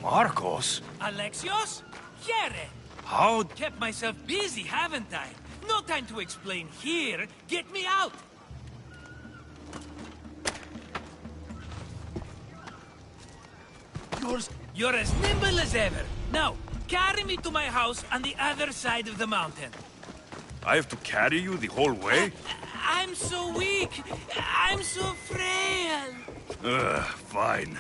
Marcos? Alexio's? Here! How? Kept myself busy, haven't I? No time to explain here. Get me out! You're as nimble as ever. Now, carry me to my house on the other side of the mountain. I have to carry you the whole way? I'm so weak. I'm so frail. Fine.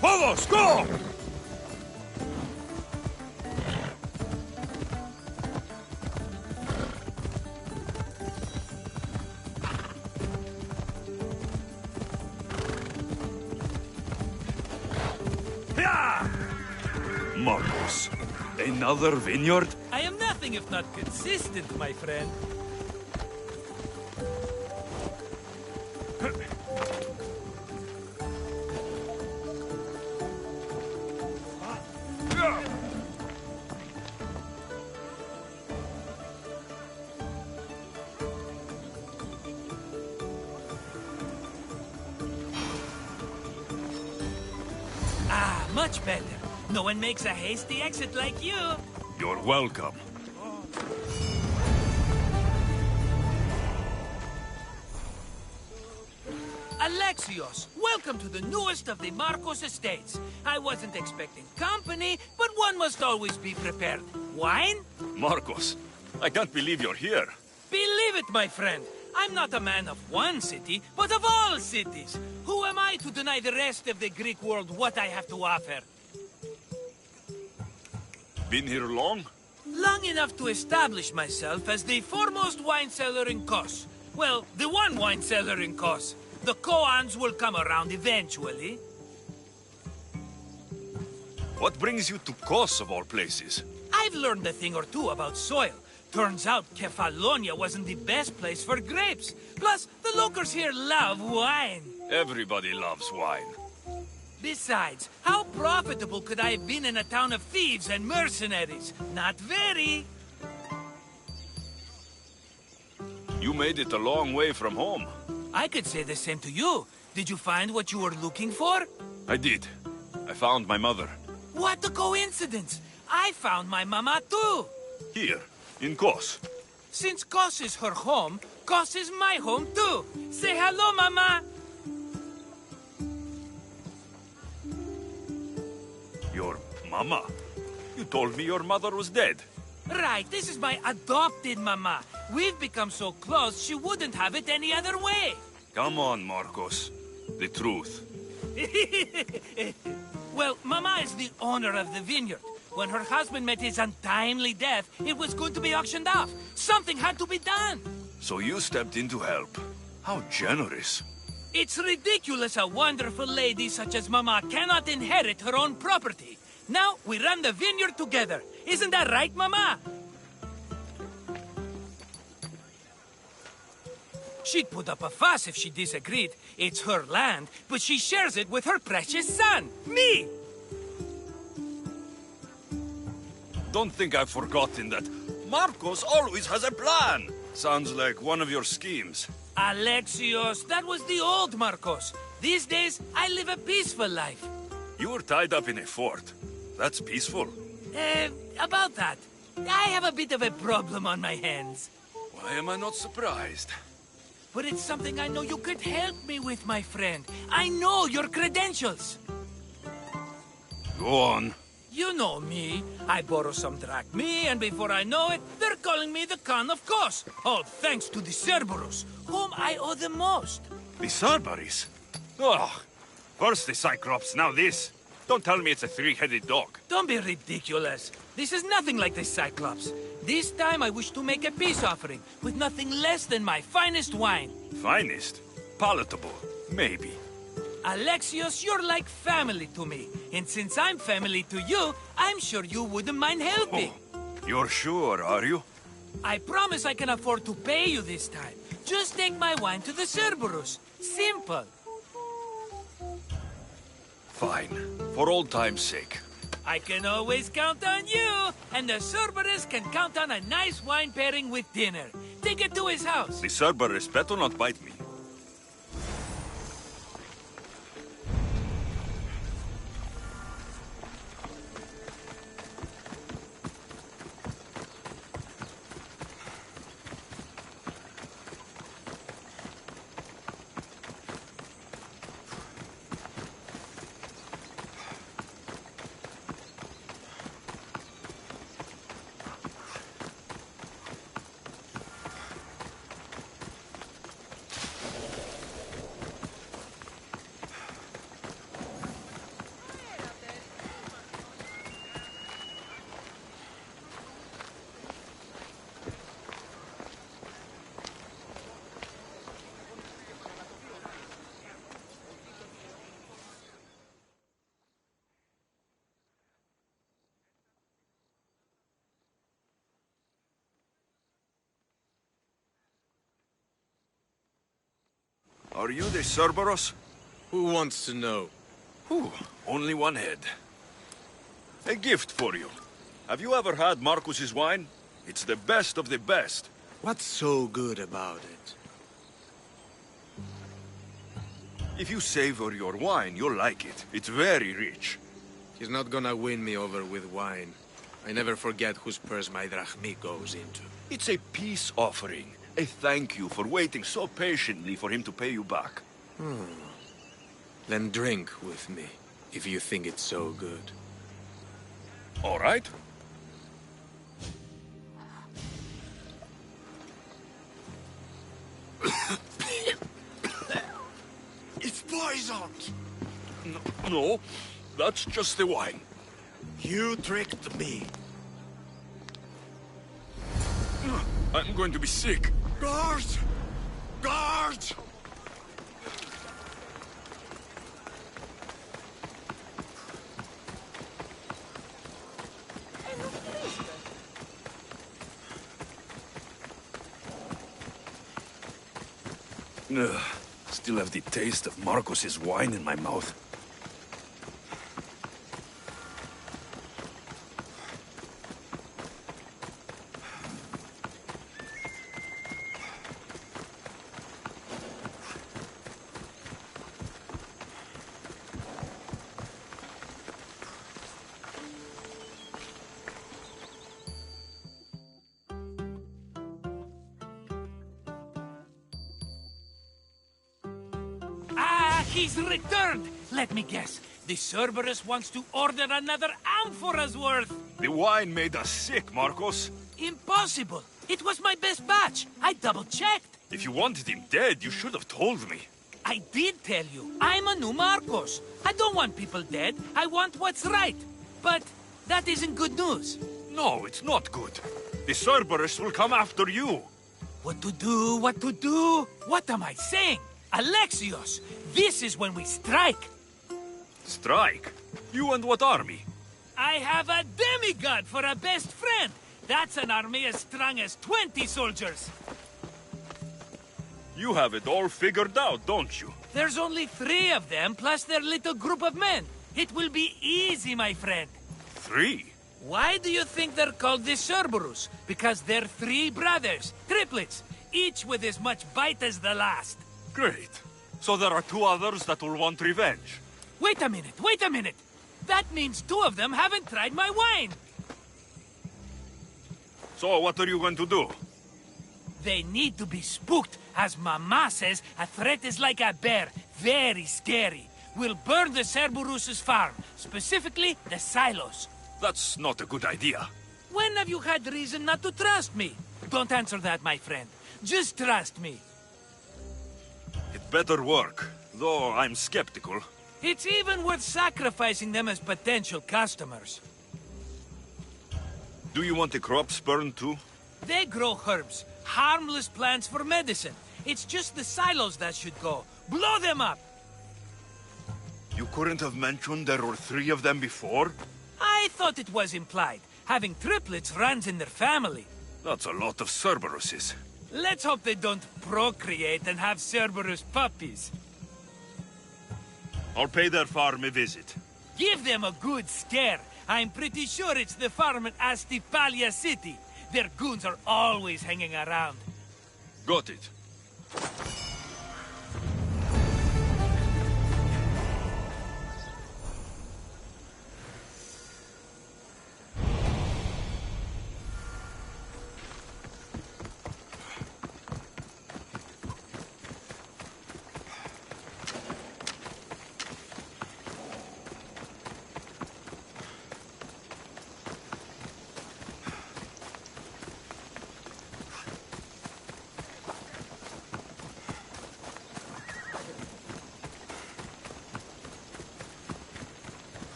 Vamos, go! Marcos, another vineyard? I am nothing if not consistent, my friend. Much better. No one makes a hasty exit like you. You're welcome. Alexio's, welcome to the newest of the Marcos estates. I wasn't expecting company, but one must always be prepared. Wine? Marcos, I can't believe you're here. Believe it, my friend. I'm not a man of one city, but of all cities. Who am I to deny the rest of the Greek world what I have to offer? Been here long? Long enough to establish myself as the foremost wine cellar in Kos. Well, the one wine cellar in Kos. The koans will come around eventually. What brings you to Kos, of all places? I've learned a thing or two about soil. Turns out Kefalonia wasn't the best place for grapes. Plus, the locals here love wine. Everybody loves wine. Besides, how profitable could I have been in a town of thieves and mercenaries? Not very. You made it a long way from home. I could say the same to you. Did you find what you were looking for? I did. I found my mother. What a coincidence! I found my mama too. Here, in Kos. Since Kos is her home, Kos is my home too. Say hello, mama. Your mama? You told me your mother was dead. Right, this is my adopted mama. We've become so close, she wouldn't have it any other way. Come on, Marcos. The truth. Well, mama is the owner of the vineyard. When her husband met his untimely death, it was going to be auctioned off. Something had to be done. So you stepped in to help. How generous. It's ridiculous a wonderful lady such as mama cannot inherit her own property. Now we run the vineyard together. Isn't that right, mama? She'd put up a fuss if she disagreed. It's her land, but she shares it with her precious son, me! Don't think I've forgotten that. Marcos always has a plan. Sounds like one of your schemes. Alexios, that was the old Marcos. These days, I live a peaceful life. You were tied up in a fort. That's peaceful. About that. I have a bit of a problem on my hands. Why am I not surprised? But it's something I know you could help me with, my friend. I know your credentials. Go on. You know me. I borrow some drachmae, and before I know it, they're calling me the Khan of Kos. All thanks to the Cerberus, whom I owe the most. The Cerberus? Oh, first the Cyclops, now this. Don't tell me it's a three-headed dog. Don't be ridiculous. This is nothing like the Cyclops. This time I wish to make a peace offering with nothing less than my finest wine. Finest? Palatable, maybe. Alexios, you're like family to me. And since I'm family to you, I'm sure you wouldn't mind helping. Oh, you're sure, are you? I promise I can afford to pay you this time. Just take my wine to the Cerberus. Simple. Fine. For old time's sake. I can always count on you, and the Cerberus can count on a nice wine pairing with dinner. Take it to his house. The Cerberus better not bite me. Are you the Cerberus? Who wants to know? Whew, only one head. A gift for you. Have you ever had Marcus's wine? It's the best of the best. What's so good about it? If you savor your wine, you'll like it. It's very rich. He's not gonna win me over with wine. I never forget whose purse my drachmi goes into. It's a peace offering. A thank you for waiting so patiently for him to pay you back. Then drink with me, if you think it's so good. All right. It's poison! No, that's just the wine. You tricked me. I'm going to be sick. Guards! Guards! Ugh, still have the taste of Marcus's wine in my mouth. He's returned! Let me guess. The Cerberus wants to order another amphora's worth. The wine made us sick, Marcus. Impossible! It was my best batch. I double-checked. If you wanted him dead, you should have told me. I did tell you. I'm a new Marcos. I don't want people dead. I want what's right. But that isn't good news. No, it's not good. The Cerberus will come after you. What to do? What to do? What am I saying? Alexio's! This is when we strike! Strike? You and what army? I have a demigod for a best friend! That's an army as strong as 20 soldiers! You have it all figured out, don't you? There's only 3 of them, plus their little group of men. It will be easy, my friend. 3? Why do you think they're called the Cerberus? Because they're 3 brothers, triplets, each with as much bite as the last. Great. So there are 2 others that will want revenge. Wait a minute! That means 2 of them haven't tried my wine! So what are you going to do? They need to be spooked. As Mama says, a threat is like a bear. Very scary. We'll burn the Cerberus's farm, specifically the silos. That's not a good idea. When have you had reason not to trust me? Don't answer that, my friend. Just trust me. It better work, though I'm skeptical. It's even worth sacrificing them as potential customers. Do you want the crops burned too? They grow herbs, harmless plants for medicine. It's just the silos that should go. Blow them up! You couldn't have mentioned there were 3 of them before? I thought it was implied. Having triplets runs in their family. That's a lot of Cerberuses. Let's hope they don't procreate and have Cerberus puppies. I'll pay their farm a visit. Give them a good scare. I'm pretty sure it's the farm at Astipalia City. Their goons are always hanging around. Got it.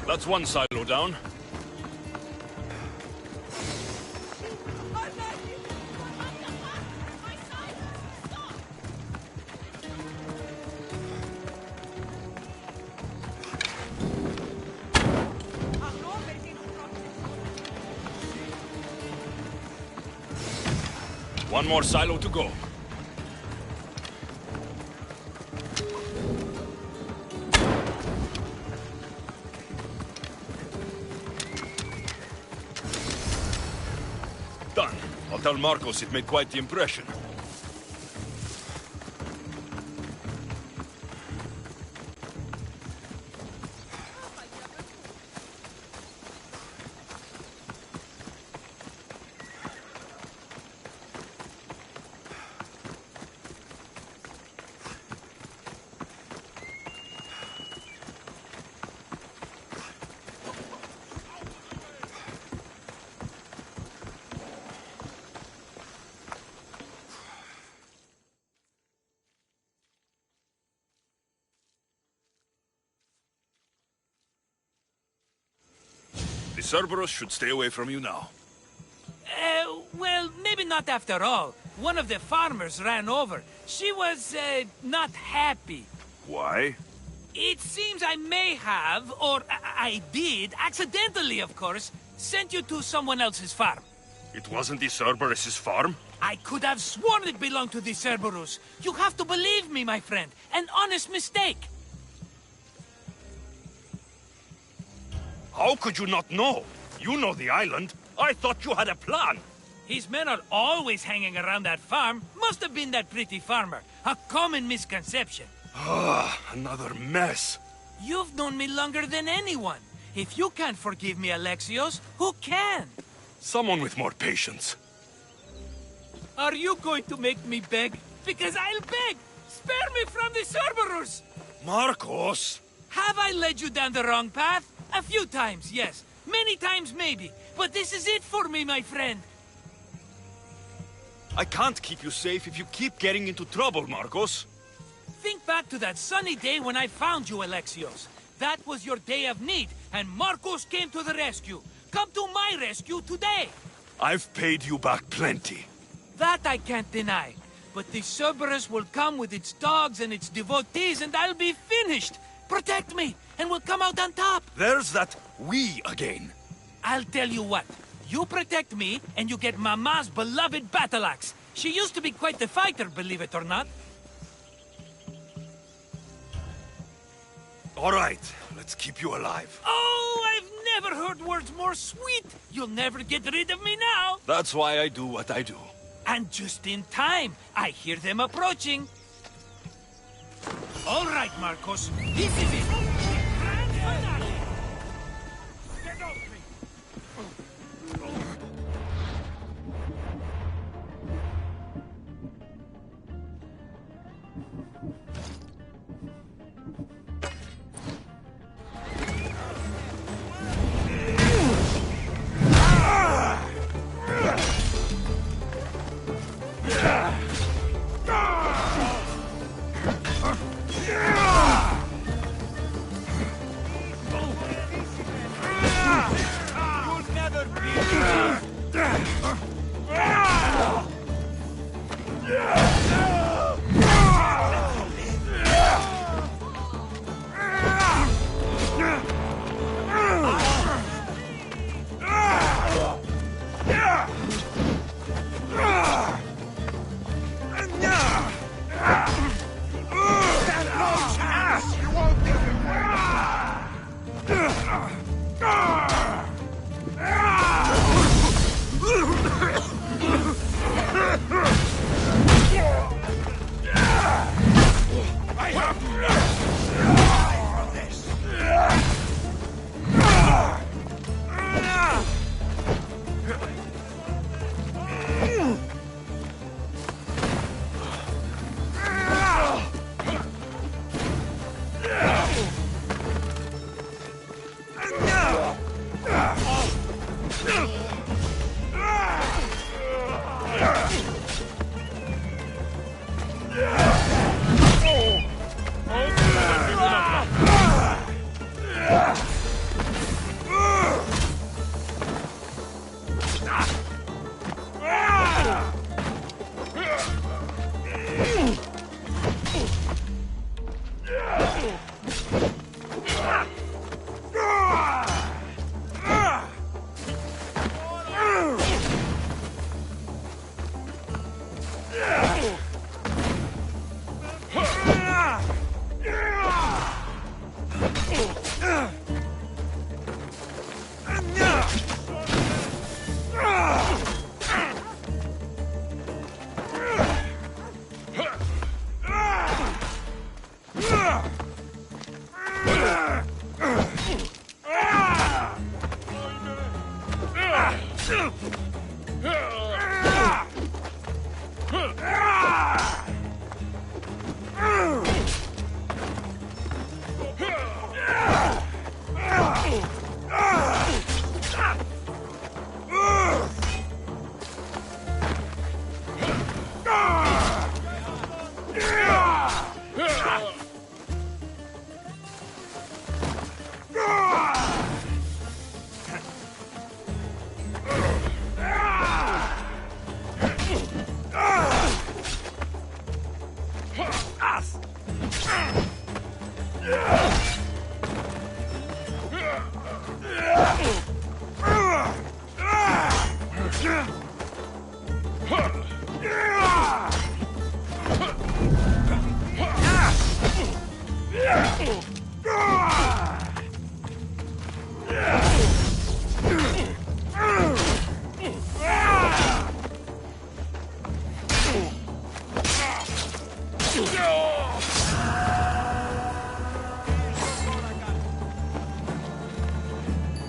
That's one silo down. One more silo to go. Done. I'll tell Marcos it made quite the impression. The Cerberus should stay away from you now. Well, maybe not after all. One of the farmers ran over. She was, not happy. Why? It seems I may have, or I did, accidentally of course, sent you to someone else's farm. It wasn't the Cerberus's farm? I could have sworn it belonged to the Cerberus. You have to believe me, my friend. An honest mistake. How could you not know? You know the island. I thought you had a plan. His men are always hanging around that farm. Must have been that pretty farmer. A common misconception. Ah, another mess. You've known me longer than anyone. If you can't forgive me, Alexios, who can? Someone with more patience. Are you going to make me beg? Because I'll beg! Spare me from the Cerberus! Marcos! Have I led you down the wrong path? A few times, yes. Many times, maybe. But this is it for me, my friend. I can't keep you safe if you keep getting into trouble, Marcos. Think back to that sunny day when I found you, Alexios. That was your day of need, and Marcos came to the rescue. Come to my rescue today. I've paid you back plenty. That I can't deny. But the Cerberus will come with its dogs and its devotees, and I'll be finished. Protect me, and we'll come out on top. There's that we again. I'll tell you what. You protect me, and you get Mama's beloved battle axe. She used to be quite the fighter, believe it or not. All right, let's keep you alive. Oh, I've never heard words more sweet. You'll never get rid of me now. That's why I do what I do. And just in time. I hear them approaching. All right, Marcos. This is it. Grand finale. Get off me.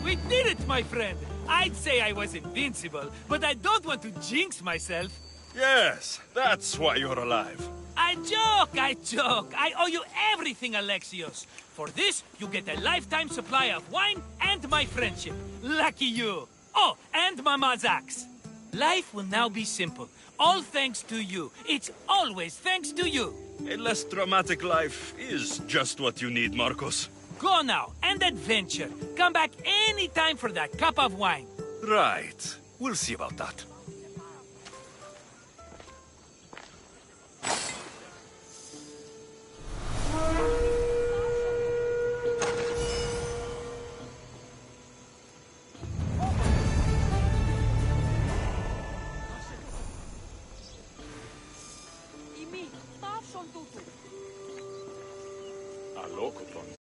We did it, my friend! I'd say I was invincible, but I don't want to jinx myself. Yes, that's why you're alive. I joke, I joke. I owe you everything, Alexios. For this, you get a lifetime supply of wine and my friendship. Lucky you. Oh, and Mama's axe. Life will now be simple. All thanks to you. It's always thanks to you. A less dramatic life is just what you need, Marcos. Go now, and adventure. Come back any time for that cup of wine. Right. We'll see about that. Imi, taas on tuttu. Alokoton.